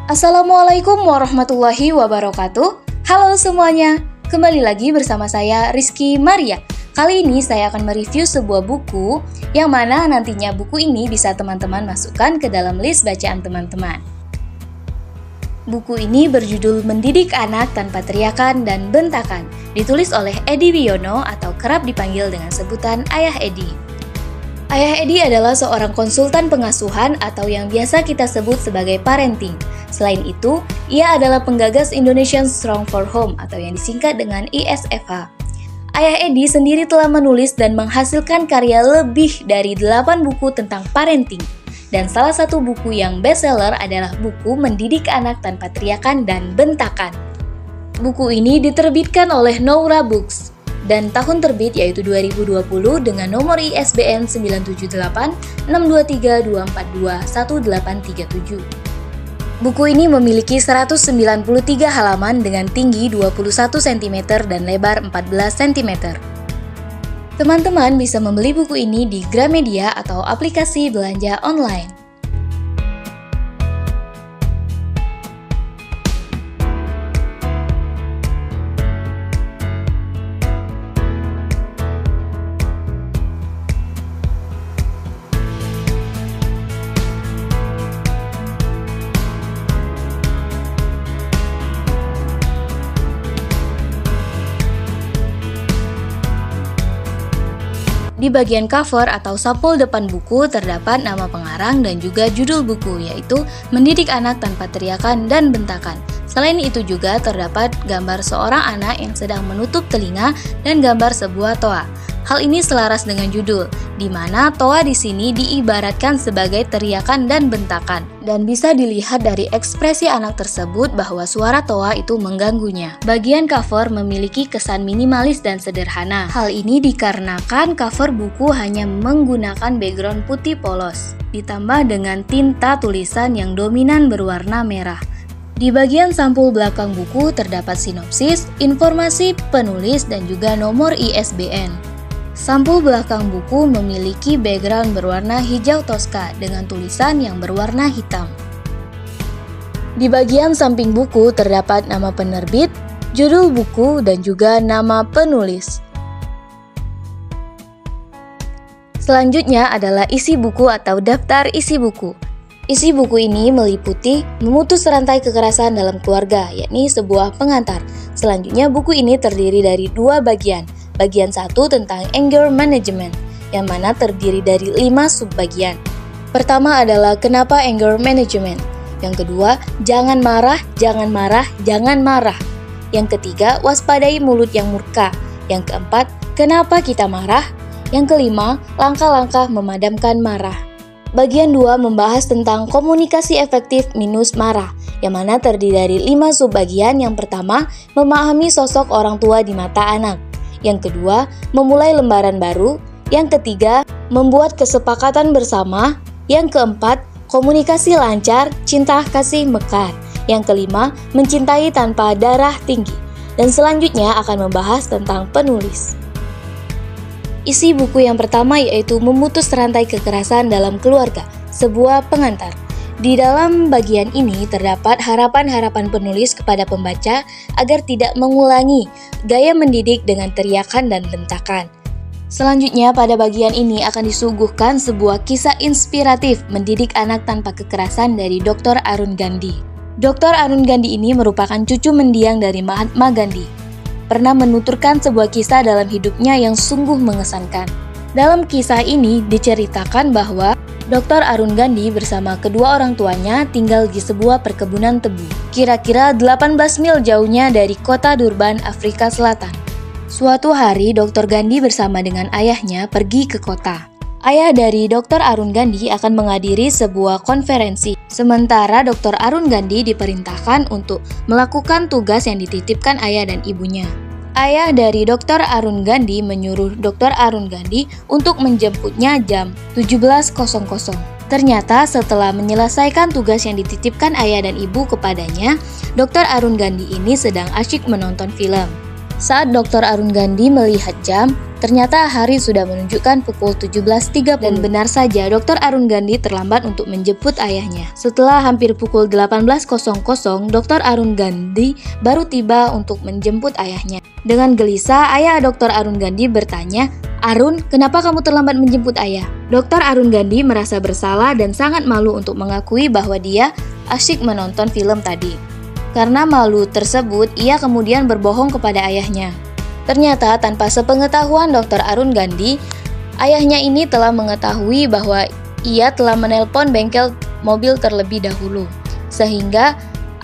Assalamualaikum warahmatullahi wabarakatuh. Halo semuanya, kembali lagi bersama saya Rizky Maria. Kali ini saya akan mereview sebuah buku yang mana nantinya buku ini bisa teman-teman masukkan ke dalam list bacaan teman-teman. Buku ini berjudul Mendidik Anak Tanpa Teriakan dan Bentakan, ditulis oleh Edi Wiono atau kerap dipanggil dengan sebutan Ayah Edi. Ayah Edi adalah seorang konsultan pengasuhan atau yang biasa kita sebut sebagai parenting. Selain itu, ia adalah penggagas Indonesian Strong for Home atau yang disingkat dengan ISFH. Ayah Edi sendiri telah menulis dan menghasilkan karya lebih dari 8 buku tentang parenting. Dan salah satu buku yang bestseller adalah buku Mendidik Anak Tanpa Teriakan dan Bentakan. Buku ini diterbitkan oleh Noura Books dan tahun terbit yaitu 2020 dengan nomor ISBN 9786232421837. Buku ini memiliki 193 halaman dengan tinggi 21 cm dan lebar 14 cm. Teman-teman bisa membeli buku ini di Gramedia atau aplikasi belanja online. Di bagian cover atau sampul depan buku terdapat nama pengarang dan juga judul buku, yaitu Mendidik Anak Tanpa Teriakan dan Bentakan. Selain itu juga terdapat gambar seorang anak yang sedang menutup telinga dan gambar sebuah toa. Hal ini selaras dengan judul, di mana toa di sini diibaratkan sebagai teriakan dan bentakan, dan bisa dilihat dari ekspresi anak tersebut bahwa suara toa itu mengganggunya. Bagian cover memiliki kesan minimalis dan sederhana. Hal ini dikarenakan cover buku hanya menggunakan background putih polos, ditambah dengan tinta tulisan yang dominan berwarna merah. Di bagian sampul belakang buku terdapat sinopsis, informasi penulis, dan juga nomor ISBN. Sampul belakang buku memiliki background berwarna hijau toska dengan tulisan yang berwarna hitam. Di bagian samping buku terdapat nama penerbit, judul buku, dan juga nama penulis. Selanjutnya adalah isi buku atau daftar isi buku. Isi buku ini meliputi memutus rantai kekerasan dalam keluarga, yakni sebuah pengantar. Selanjutnya buku ini terdiri dari 2 bagian. Bagian 1 tentang anger management, yang mana terdiri dari 5 subbagian. Pertama adalah kenapa anger management. Yang kedua, jangan marah, jangan marah, jangan marah. Yang ketiga, waspadai mulut yang murka. Yang keempat, kenapa kita marah. Yang kelima, langkah-langkah memadamkan marah. Bagian 2 membahas tentang komunikasi efektif minus marah, yang mana terdiri dari 5 subbagian. Yang pertama, memahami sosok orang tua di mata anak. Yang kedua, memulai lembaran baru. Yang ketiga, membuat kesepakatan bersama. Yang keempat, komunikasi lancar, cinta kasih mekar. Yang kelima, mencintai tanpa darah tinggi. Dan selanjutnya akan membahas tentang penulis. Isi buku yang pertama yaitu memutus rantai kekerasan dalam keluarga, sebuah pengantar. Di dalam bagian ini terdapat harapan-harapan penulis kepada pembaca agar tidak mengulangi gaya mendidik dengan teriakan dan bentakan. Selanjutnya pada bagian ini akan disuguhkan sebuah kisah inspiratif mendidik anak tanpa kekerasan dari Dr. Arun Gandhi. Dr. Arun Gandhi ini merupakan cucu mendiang dari Mahatma Gandhi. Pernah menuturkan sebuah kisah dalam hidupnya yang sungguh mengesankan. Dalam kisah ini diceritakan bahwa Dr. Arun Gandhi bersama kedua orang tuanya tinggal di sebuah perkebunan tebu, kira-kira 18 mil jauhnya dari kota Durban, Afrika Selatan. Suatu hari, Dr. Gandhi bersama dengan ayahnya pergi ke kota. Ayah dari Dr. Arun Gandhi akan menghadiri sebuah konferensi, sementara Dr. Arun Gandhi diperintahkan untuk melakukan tugas yang dititipkan ayah dan ibunya. Ayah dari Dr. Arun Gandhi menyuruh Dr. Arun Gandhi untuk menjemputnya jam 17.00. Ternyata setelah menyelesaikan tugas yang dititipkan ayah dan ibu kepadanya, Dr. Arun Gandhi ini sedang asyik menonton film. Saat Dr. Arun Gandhi melihat jam, Ternyata hari sudah menunjukkan pukul 17.30 dan benar saja Dr. Arun Gandhi terlambat untuk menjemput ayahnya. Setelah hampir pukul 18.00, Dr. Arun Gandhi baru tiba untuk menjemput ayahnya. Dengan gelisah, ayah Dr. Arun Gandhi bertanya, "Arun, kenapa kamu terlambat menjemput ayah?" Dr. Arun Gandhi merasa bersalah dan sangat malu untuk mengakui bahwa dia asyik menonton film tadi. Karena malu tersebut, ia kemudian berbohong kepada ayahnya. Ternyata tanpa sepengetahuan Dr. Arun Gandhi, ayahnya ini telah mengetahui bahwa ia telah menelpon bengkel mobil terlebih dahulu. Sehingga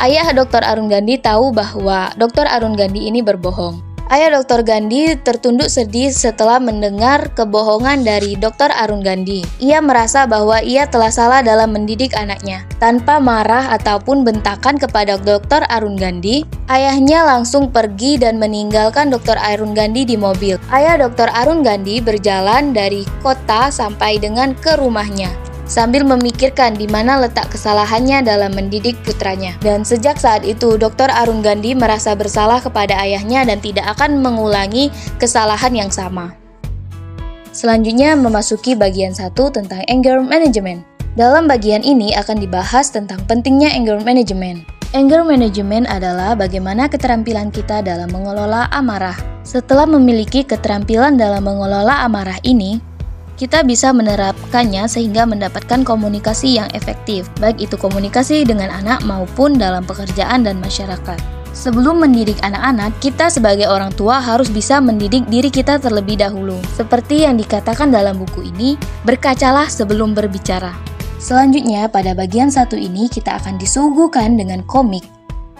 ayah Dr. Arun Gandhi tahu bahwa Dr. Arun Gandhi ini berbohong. Ayah Dr. Gandhi tertunduk sedih setelah mendengar kebohongan dari Dr. Arun Gandhi. Ia merasa bahwa ia telah salah dalam mendidik anaknya. Tanpa marah ataupun bentakan kepada Dr. Arun Gandhi, ayahnya langsung pergi dan meninggalkan Dr. Arun Gandhi di mobil. Ayah Dr. Arun Gandhi berjalan dari kota sampai dengan ke rumahnya, sambil memikirkan di mana letak kesalahannya dalam mendidik putranya. Dan sejak saat itu, Dr. Arun Gandhi merasa bersalah kepada ayahnya dan tidak akan mengulangi kesalahan yang sama. Selanjutnya memasuki bagian 1 tentang anger management. Dalam bagian ini akan dibahas tentang pentingnya anger management. Anger management adalah bagaimana keterampilan kita dalam mengelola amarah. Setelah memiliki keterampilan dalam mengelola amarah ini, kita bisa menerapkannya sehingga mendapatkan komunikasi yang efektif, baik itu komunikasi dengan anak maupun dalam pekerjaan dan masyarakat. Sebelum mendidik anak-anak, kita sebagai orang tua harus bisa mendidik diri kita terlebih dahulu. Seperti yang dikatakan dalam buku ini, berkacalah sebelum berbicara. Selanjutnya, pada bagian 1 ini kita akan disuguhkan dengan komik.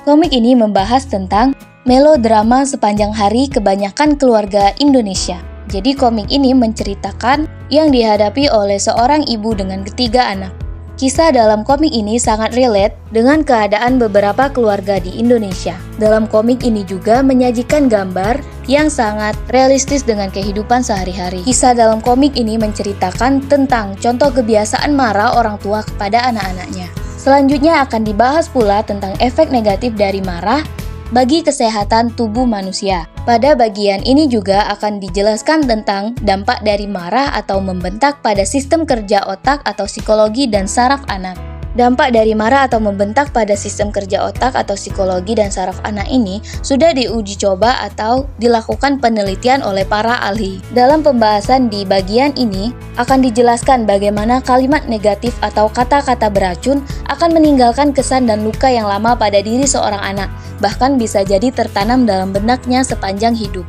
Komik ini membahas tentang melodrama sepanjang hari kebanyakan keluarga Indonesia. Jadi komik ini menceritakan yang dihadapi oleh seorang ibu dengan ketiga anak. Kisah dalam komik ini sangat relate dengan keadaan beberapa keluarga di Indonesia. Dalam komik ini juga menyajikan gambar yang sangat realistis dengan kehidupan sehari-hari. Kisah dalam komik ini menceritakan tentang contoh kebiasaan marah orang tua kepada anak-anaknya. Selanjutnya akan dibahas pula tentang efek negatif dari marah bagi kesehatan tubuh manusia. Pada bagian ini juga akan dijelaskan tentang dampak dari marah atau membentak pada sistem kerja otak atau psikologi dan saraf anak. Dampak dari marah atau membentak pada sistem kerja otak atau psikologi dan saraf anak ini sudah diuji coba atau dilakukan penelitian oleh para ahli. Dalam pembahasan di bagian ini akan dijelaskan bagaimana kalimat negatif atau kata-kata beracun akan meninggalkan kesan dan luka yang lama pada diri seorang anak, bahkan bisa jadi tertanam dalam benaknya sepanjang hidup.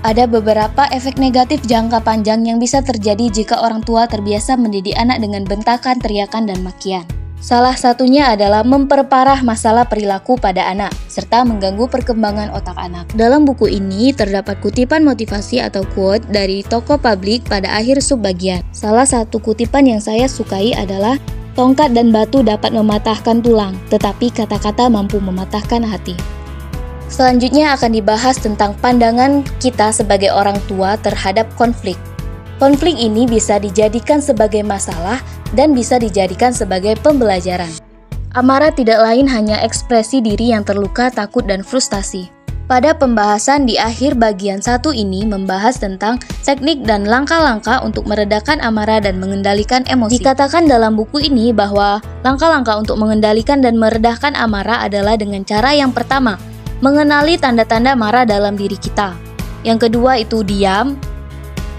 Ada beberapa efek negatif jangka panjang yang bisa terjadi jika orang tua terbiasa mendidik anak dengan bentakan, teriakan, dan makian. Salah satunya adalah memperparah masalah perilaku pada anak, serta mengganggu perkembangan otak anak. Dalam buku ini terdapat kutipan motivasi atau quote dari tokoh publik pada akhir subbagian. Salah satu kutipan yang saya sukai adalah, "Tongkat dan batu dapat mematahkan tulang, tetapi kata-kata mampu mematahkan hati." Selanjutnya akan dibahas tentang pandangan kita sebagai orang tua terhadap konflik. Konflik ini bisa dijadikan sebagai masalah dan bisa dijadikan sebagai pembelajaran. Amarah tidak lain hanya ekspresi diri yang terluka, takut, dan frustasi. Pada pembahasan di akhir bagian 1 ini membahas tentang teknik dan langkah-langkah untuk meredakan amarah dan mengendalikan emosi. Dikatakan dalam buku ini bahwa langkah-langkah untuk mengendalikan dan meredahkan amarah adalah dengan cara yang pertama, mengenali tanda-tanda marah dalam diri kita. Yang kedua itu diam.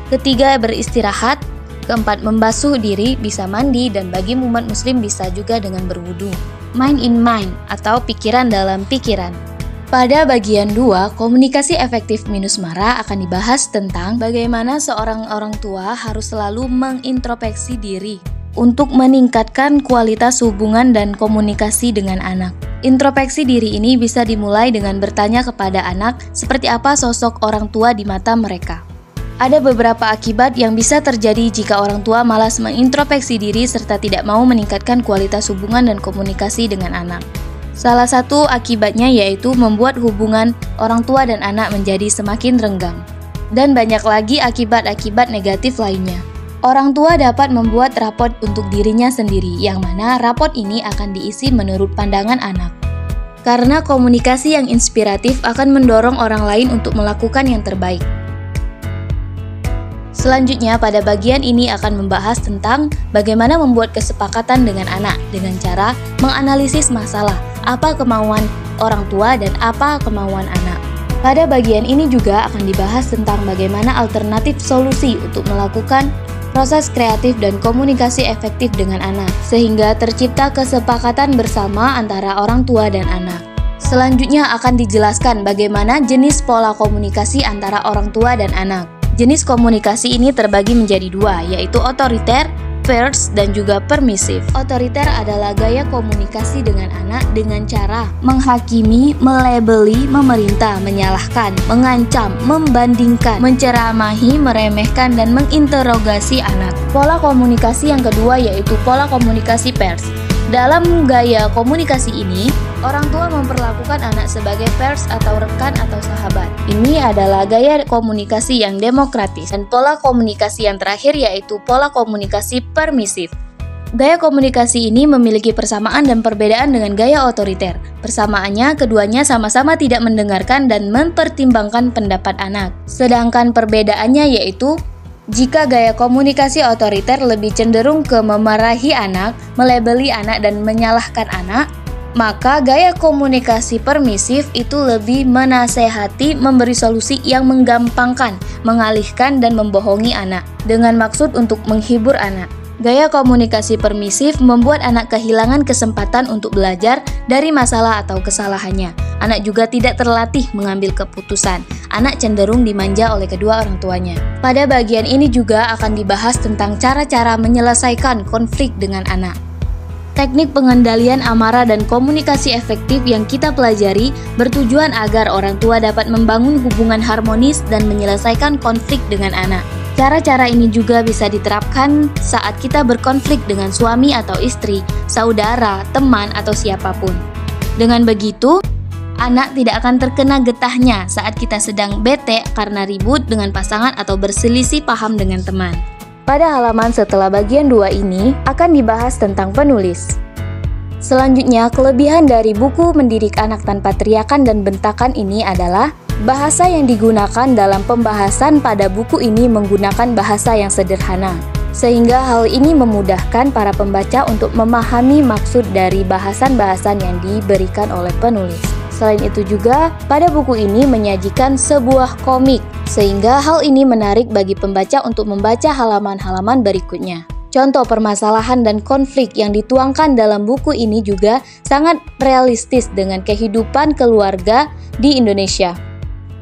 Ketiga, beristirahat. Keempat, membasuh diri, bisa mandi, dan bagi umat muslim bisa juga dengan berwudu. Mind in mind, atau pikiran dalam pikiran. Pada bagian 2, komunikasi efektif minus marah akan dibahas tentang bagaimana seorang orang tua harus selalu mengintrospeksi diri untuk meningkatkan kualitas hubungan dan komunikasi dengan anak. Introspeksi diri ini bisa dimulai dengan bertanya kepada anak seperti apa sosok orang tua di mata mereka. Ada beberapa akibat yang bisa terjadi jika orang tua malas mengintrospeksi diri serta tidak mau meningkatkan kualitas hubungan dan komunikasi dengan anak. Salah satu akibatnya yaitu membuat hubungan orang tua dan anak menjadi semakin renggang. Dan banyak lagi akibat-akibat negatif lainnya. Orang tua dapat membuat rapot untuk dirinya sendiri, yang mana rapot ini akan diisi menurut pandangan anak. Karena komunikasi yang inspiratif akan mendorong orang lain untuk melakukan yang terbaik. Selanjutnya, pada bagian ini akan membahas tentang bagaimana membuat kesepakatan dengan anak dengan cara menganalisis masalah, apa kemauan orang tua dan apa kemauan anak. Pada bagian ini juga akan dibahas tentang bagaimana alternatif solusi untuk melakukan proses kreatif dan komunikasi efektif dengan anak, sehingga tercipta kesepakatan bersama antara orang tua dan anak. Selanjutnya akan dijelaskan bagaimana jenis pola komunikasi antara orang tua dan anak. Jenis komunikasi ini terbagi menjadi dua, yaitu otoriter, fierce, dan juga permisif. Otoriter adalah gaya komunikasi dengan anak dengan cara menghakimi, melabeli, memerintah, menyalahkan, mengancam, membandingkan, menceramahi, meremehkan, dan menginterogasi anak. Pola komunikasi yang kedua yaitu pola komunikasi fierce. Dalam gaya komunikasi ini, orang tua memperlakukan anak sebagai peers atau rekan atau sahabat. Ini adalah gaya komunikasi yang demokratis. Dan pola komunikasi yang terakhir yaitu pola komunikasi permisif. Gaya komunikasi ini memiliki persamaan dan perbedaan dengan gaya otoriter. Persamaannya, keduanya sama-sama tidak mendengarkan dan mempertimbangkan pendapat anak. Sedangkan perbedaannya yaitu jika gaya komunikasi otoriter lebih cenderung ke memarahi anak, melabeli anak, dan menyalahkan anak, maka gaya komunikasi permisif itu lebih menasehati, memberi solusi yang menggampangkan, mengalihkan, dan membohongi anak, dengan maksud untuk menghibur anak. Gaya komunikasi permisif membuat anak kehilangan kesempatan untuk belajar dari masalah atau kesalahannya. Anak juga tidak terlatih mengambil keputusan. Anak cenderung dimanja oleh kedua orang tuanya. Pada bagian ini juga akan dibahas tentang cara-cara menyelesaikan konflik dengan anak. Teknik pengendalian amarah dan komunikasi efektif yang kita pelajari bertujuan agar orang tua dapat membangun hubungan harmonis dan menyelesaikan konflik dengan anak. Cara-cara ini juga bisa diterapkan saat kita berkonflik dengan suami atau istri, saudara, teman, atau siapapun. Dengan begitu, anak tidak akan terkena getahnya saat kita sedang bete karena ribut dengan pasangan atau berselisih paham dengan teman. Pada halaman setelah bagian 2 ini akan dibahas tentang penulis. Selanjutnya, kelebihan dari buku Mendidik Anak Tanpa Teriakan dan Bentakan ini adalah bahasa yang digunakan dalam pembahasan pada buku ini menggunakan bahasa yang sederhana, sehingga hal ini memudahkan para pembaca untuk memahami maksud dari bahasan-bahasan yang diberikan oleh penulis. Selain itu juga, pada buku ini menyajikan sebuah komik, sehingga hal ini menarik bagi pembaca untuk membaca halaman-halaman berikutnya. Contoh permasalahan dan konflik yang dituangkan dalam buku ini juga sangat realistis dengan kehidupan keluarga di Indonesia.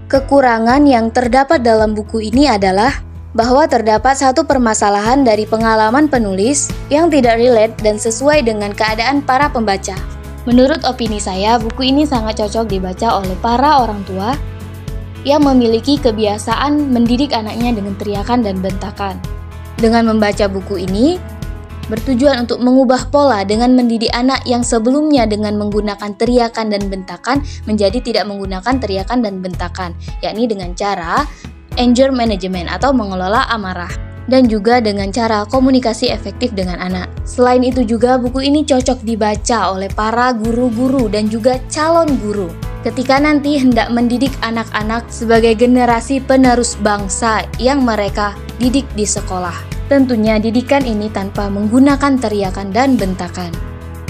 Kekurangan yang terdapat dalam buku ini adalah bahwa terdapat satu permasalahan dari pengalaman penulis yang tidak relate dan sesuai dengan keadaan para pembaca. Menurut opini saya, buku ini sangat cocok dibaca oleh para orang tua yang memiliki kebiasaan mendidik anaknya dengan teriakan dan bentakan. Dengan membaca buku ini, bertujuan untuk mengubah pola dengan mendidik anak yang sebelumnya dengan menggunakan teriakan dan bentakan menjadi tidak menggunakan teriakan dan bentakan, yakni dengan cara anger management atau mengelola amarah, dan juga dengan cara komunikasi efektif dengan anak. Selain itu juga buku ini cocok dibaca oleh para guru-guru dan juga calon guru ketika nanti hendak mendidik anak-anak sebagai generasi penerus bangsa yang mereka didik di sekolah. Tentunya didikan ini tanpa menggunakan teriakan dan bentakan.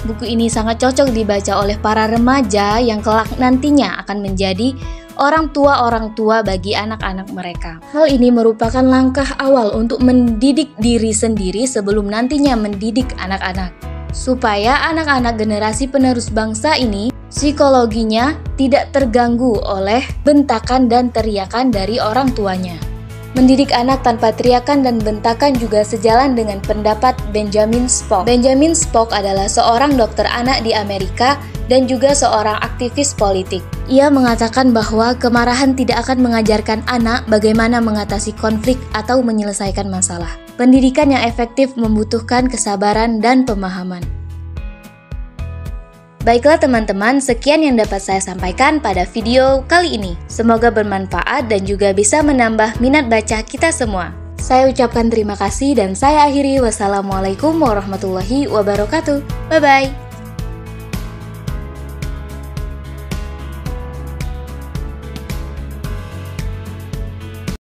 Buku ini sangat cocok dibaca oleh para remaja yang kelak nantinya akan menjadi orang tua bagi anak-anak mereka. Hal ini merupakan langkah awal untuk mendidik diri sendiri sebelum nantinya mendidik anak-anak. Supaya anak-anak generasi penerus bangsa ini psikologinya tidak terganggu oleh bentakan dan teriakan dari orang tuanya. Mendidik anak tanpa teriakan dan bentakan juga sejalan dengan pendapat Benjamin Spock. Benjamin Spock adalah seorang dokter anak di Amerika dan juga seorang aktivis politik. Ia mengatakan bahwa kemarahan tidak akan mengajarkan anak bagaimana mengatasi konflik atau menyelesaikan masalah. Pendidikan yang efektif membutuhkan kesabaran dan pemahaman. Baiklah teman-teman, sekian yang dapat saya sampaikan pada video kali ini. Semoga bermanfaat dan juga bisa menambah minat baca kita semua. Saya ucapkan terima kasih dan saya akhiri. Wassalamualaikum warahmatullahi wabarakatuh. Bye-bye.